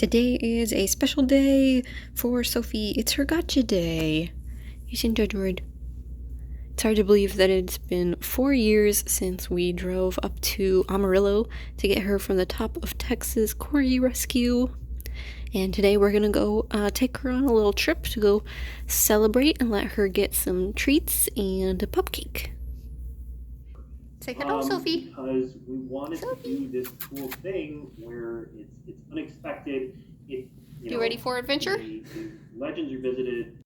Today is a special day for Sophie. It's her gotcha day. Isn't that right? It's hard to believe that it's been 4 years since we drove up to Amarillo to get her from the top of Texas corgi rescue. And today we're gonna go take her on a little trip to go celebrate and let her get some treats and a pupcake. Say hello, Sophie. Because we wanted to do this cool thing where it's unexpected. You ready for adventure? The legends are visited.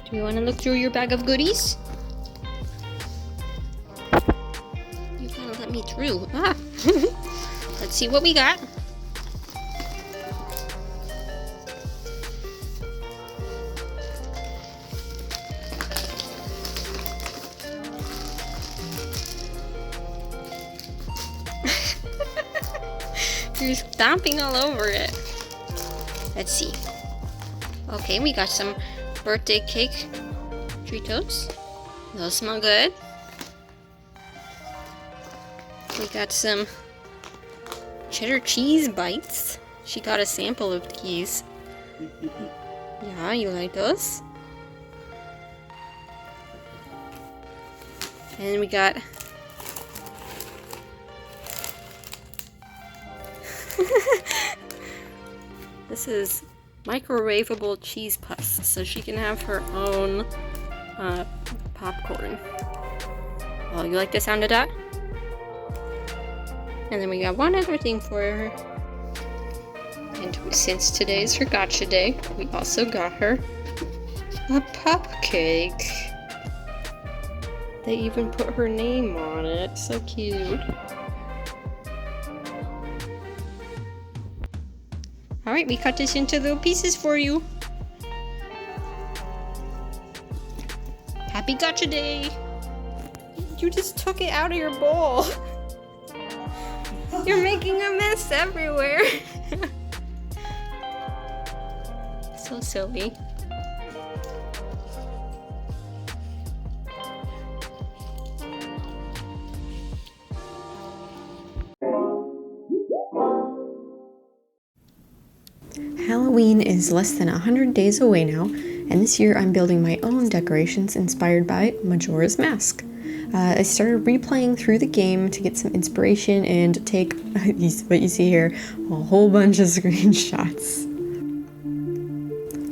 Do you want to look through your bag of goodies? You gotta let me through. Ah! Let's see what we got. You're stomping all over it. Let's see. Okay, we got some birthday cake Cheetos. Those smell good. We got some cheddar cheese bites. She got a sample of these. Yeah, you like those? And we got this is microwavable cheese puffs, so she can have her own popcorn. Oh, you like the sound of that? And then we got one other thing for her. And since today is her gotcha day, we also got her a pupcake. They even put her name on it. So cute. Alright, we cut this into little pieces for you. Happy gotcha day! You just took it out of your bowl. You're making a mess everywhere. So silly. Halloween is less than 100 days away now, and this year I'm building my own decorations inspired by Majora's Mask. I started replaying through the game to get some inspiration and take, what you see here, a whole bunch of screenshots.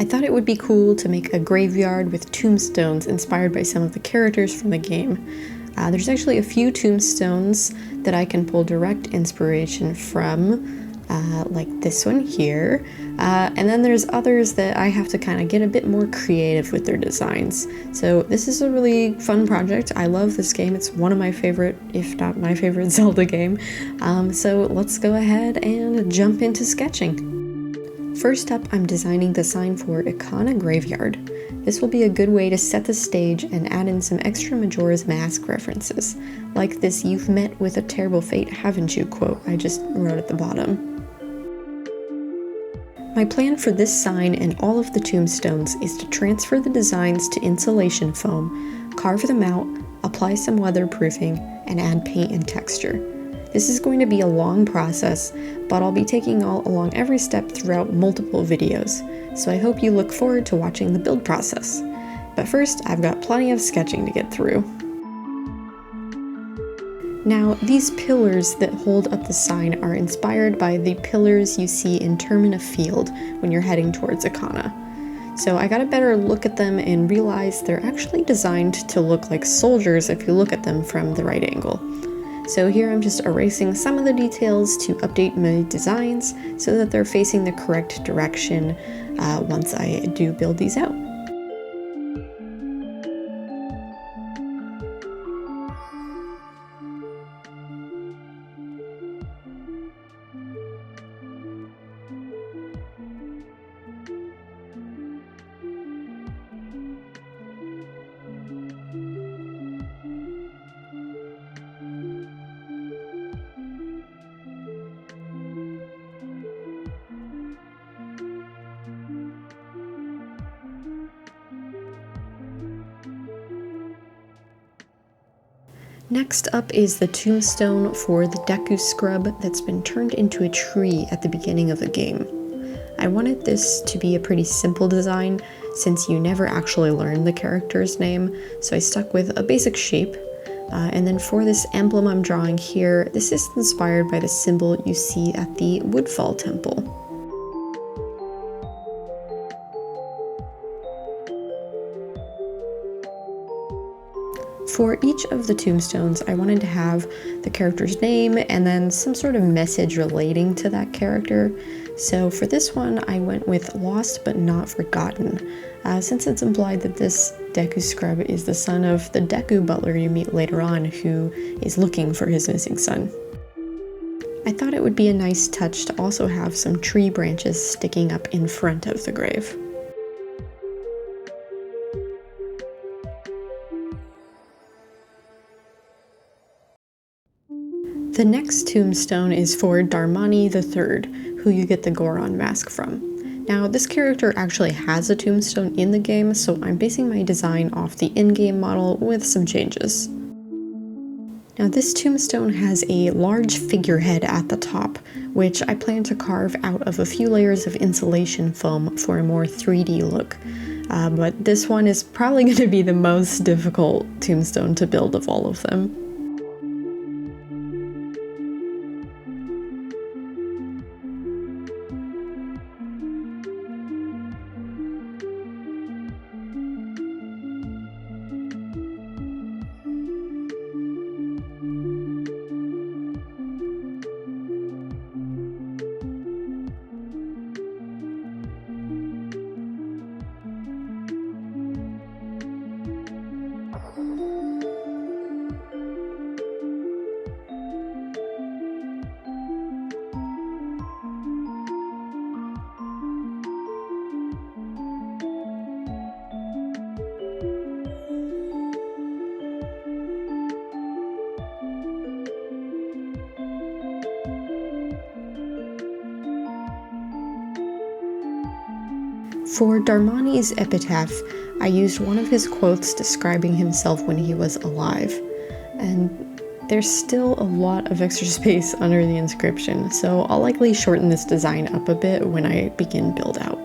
I thought it would be cool to make a graveyard with tombstones inspired by some of the characters from the game. There's actually a few tombstones that I can pull direct inspiration from, like this one here, and then there's others that I have to kind of get a bit more creative with their designs. So this is a really fun project. I love this game. It's one of my favorite, if not my favorite, Zelda game. So let's go ahead and jump into sketching. First up, I'm designing the sign for Ikana Graveyard. This will be a good way to set the stage and add in some extra Majora's Mask references, like this "You've met with a terrible fate, haven't you" quote I just wrote at the bottom. My plan for this sign and all of the tombstones is to transfer the designs to insulation foam, carve them out, apply some weatherproofing, and add paint and texture. This is going to be a long process, but I'll be taking all along every step throughout multiple videos, so I hope you look forward to watching the build process. But first, I've got plenty of sketching to get through. Now, these pillars that hold up the sign are inspired by the pillars you see in Termina Field when you're heading towards Ikana. So I got a better look at them and realized they're actually designed to look like soldiers if you look at them from the right angle. So here I'm just erasing some of the details to update my designs so that they're facing the correct direction once I do build these out. Next up is the tombstone for the Deku scrub that's been turned into a tree at the beginning of the game. I wanted this to be a pretty simple design since you never actually learn the character's name, so I stuck with a basic shape. And then for this emblem I'm drawing here, this is inspired by the symbol you see at the Woodfall Temple. For each of the tombstones, I wanted to have the character's name and then some sort of message relating to that character. So for this one, I went with Lost but Not Forgotten, since it's implied that this Deku scrub is the son of the Deku butler you meet later on, who is looking for his missing son. I thought it would be a nice touch to also have some tree branches sticking up in front of the grave. The next tombstone is for Darmani III, who you get the Goron mask from. Now, this character actually has a tombstone in the game, so I'm basing my design off the in-game model with some changes. Now, this tombstone has a large figurehead at the top, which I plan to carve out of a few layers of insulation foam for a more 3D look. But this one is probably going to be the most difficult tombstone to build of all of them. For Darmani's epitaph, I used one of his quotes describing himself when he was alive, and there's still a lot of extra space under the inscription, so I'll likely shorten this design up a bit when I begin build out.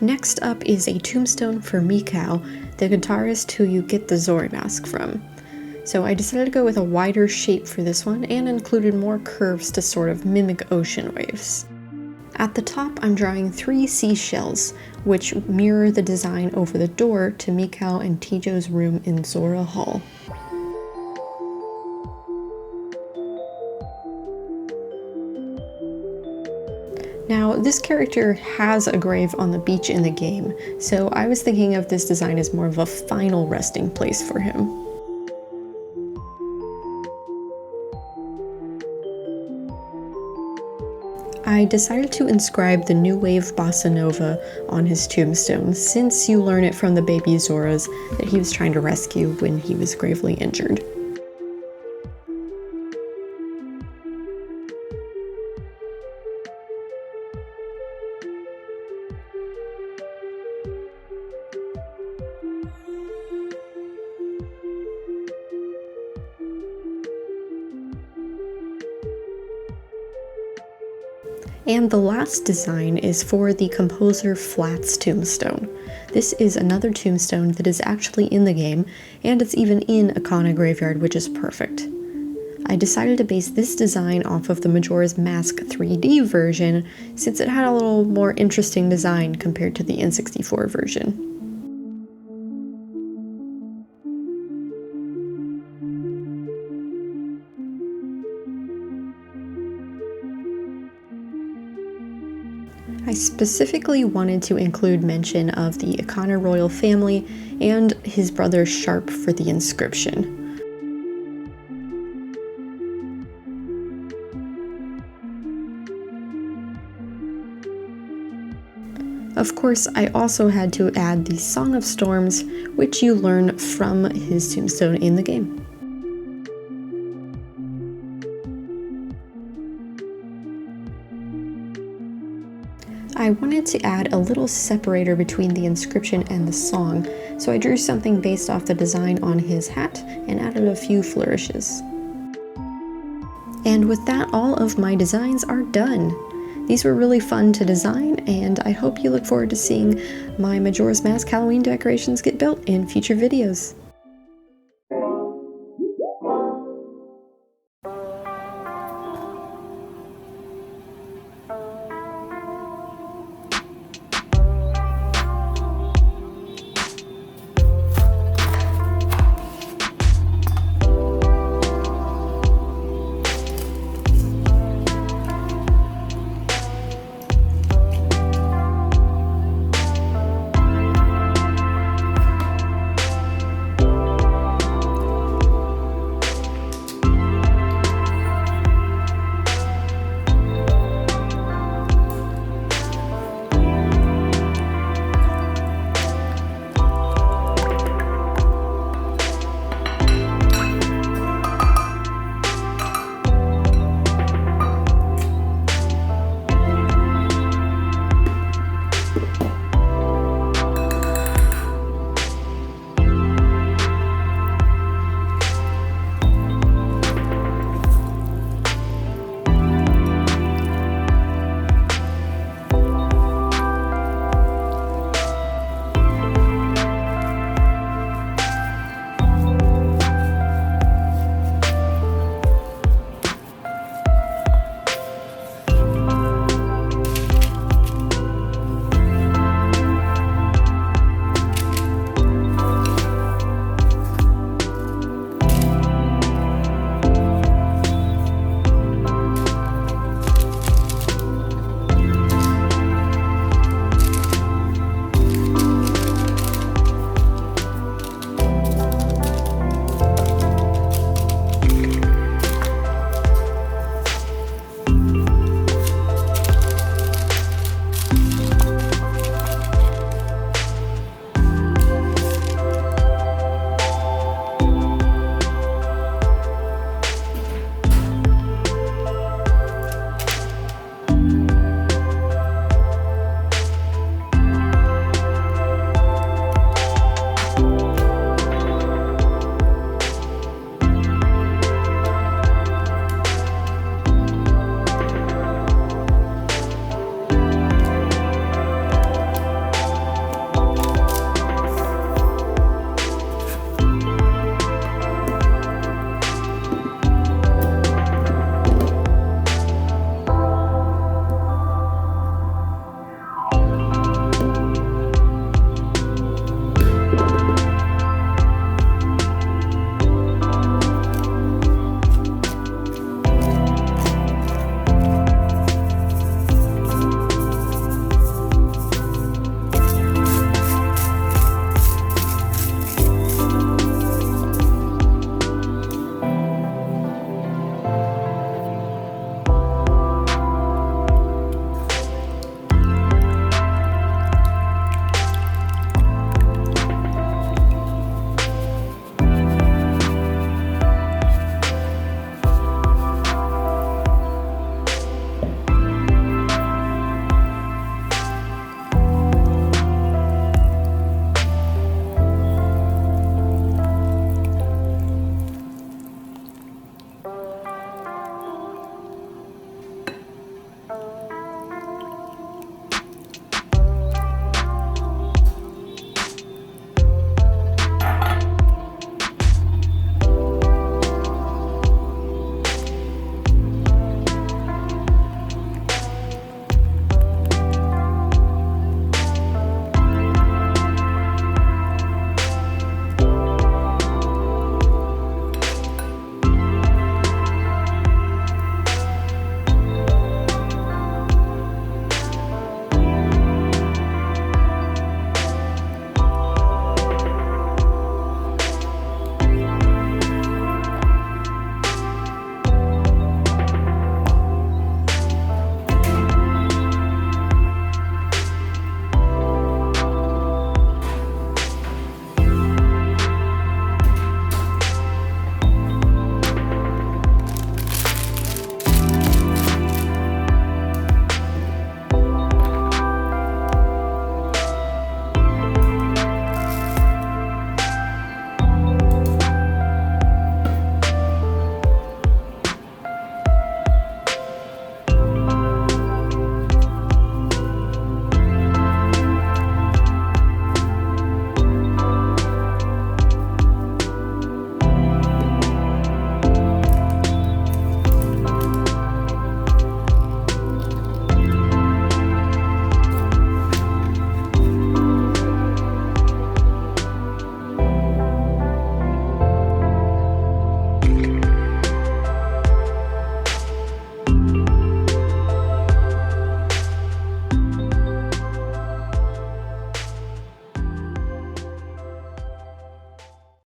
Next up is a tombstone for Mikao, the guitarist who you get the Zora mask from. So I decided to go with a wider shape for this one and included more curves to sort of mimic ocean waves. At the top, I'm drawing 3 seashells, which mirror the design over the door to Mikao and Tijo's room in Zora Hall. Now, this character has a grave on the beach in the game, so I was thinking of this design as more of a final resting place for him. I decided to inscribe the new wave bossa nova on his tombstone, since you learn it from the baby Zoras that he was trying to rescue when he was gravely injured. And the last design is for the composer Flat's tombstone. This is another tombstone that is actually in the game, and it's even in a Kana graveyard, which is perfect. I decided to base this design off of the Majora's Mask 3D version, since it had a little more interesting design compared to the N64 version. I specifically wanted to include mention of the Ikana royal family and his brother Sharp for the inscription. Of course, I also had to add the Song of Storms, which you learn from his tombstone in the game. I wanted to add a little separator between the inscription and the song, so I drew something based off the design on his hat and added a few flourishes. And with that, all of my designs are done. These were really fun to design, and I hope you look forward to seeing my Majora's Mask Halloween decorations get built in future videos.